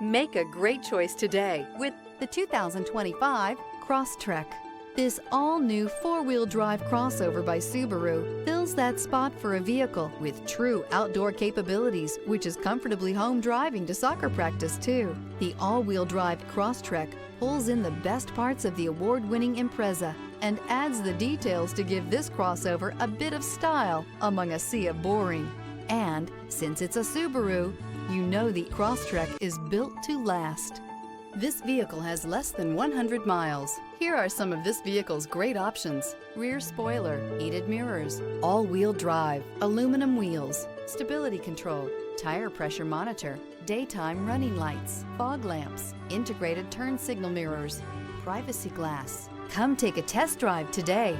Make a great choice today with the 2025 Crosstrek. This all-new four-wheel drive crossover by Subaru fills that spot for a vehicle with true outdoor capabilities, which is comfortably home driving to soccer practice too. The all-wheel drive Crosstrek pulls in the best parts of the award-winning Impreza and adds the details to give this crossover a bit of style among a sea of boring. And since it's a Subaru, you know the Crosstrek is built to last. This vehicle has less than 100 miles. Here are some of this vehicle's great options: rear spoiler, heated mirrors, all-wheel drive, aluminum wheels, stability control, tire pressure monitor, daytime running lights, fog lamps, integrated turn signal mirrors, privacy glass. Come take a test drive today.